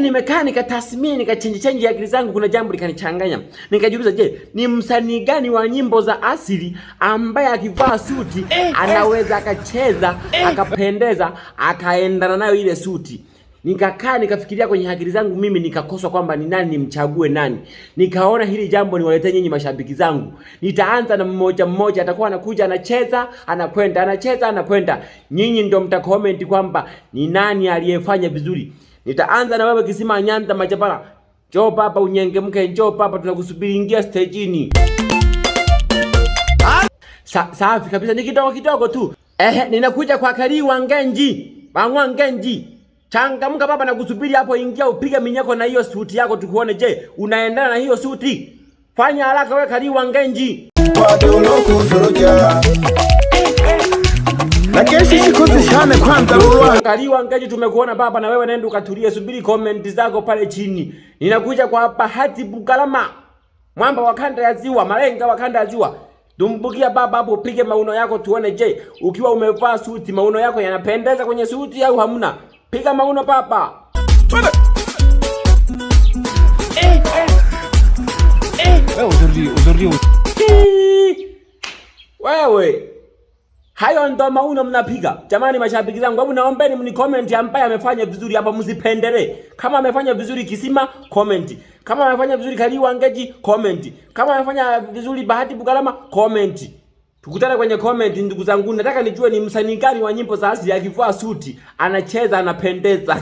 nimekaa nikatathmini, nikachange akili zangu, kuna jambo likanichanganya. Nikajiuliza, je, ni msanii gani wa nyimbo za asili ambaye akivaa suti anaweza akacheza akapendeza akaendana nayo ile suti? Nikakaa nikafikiria kwenye akili zangu mimi, nikakoswa kwamba ni nani nimchague nani. Nikaona hili jambo niwaletee nyinyi mashabiki zangu. Nitaanza na mmoja mmoja, atakuwa anakuja anacheza, anakwenda, anacheza, anakwenda. Nyinyi ndio mtacomment kwamba ni nani aliyefanya vizuri. Nitaanza na wewe Kisima Nyanza Machapala. Njoo papa unyengemke, njoo papa, tunakusubiri, ingia stage-ni. Safi kabisa, ni kidogo tu. Ninakuja kwa Kaliwa Ngenji. Bangwa Ngenji. Changamka baba, na kusubiri hapo, ingia upige minyako na hiyo suti yako tukuone, je, unaendana na hiyo suti? Fanya haraka wewe Kaliwa Ngenji. Na kesi sikuzishane kwanza ruwa. Kaliwa Ngenji, tumekuona baba, na wewe nenda ukatulie, subiri comment zako pale chini. Ninakuja kwa Bahati Bugalama. Mwamba wa kanda ya Ziwa, Malenga wa kanda ya Ziwa. Dumbukia baba hapo, upige mauno yako tuone, je, ukiwa umevaa suti mauno yako yanapendeza kwenye suti au hamna? Piga mauno papa. Wewe. Hayo ndo mauno mnapiga. Jamani mashabiki zangu, hebu naombeni mnicomment ambaye amefanya vizuri hapa, msipendele. Kama amefanya vizuri Kisima, comment. Kama amefanya vizuri Kaliwa Ngenji, comment. Kama amefanya vizuri Bahati Bugalama, comment. Tukutane kwenye comment ndugu zangu. Nataka nijue ni msanii gani wa nyimbo za asili akivaa suti anacheza anapendeza.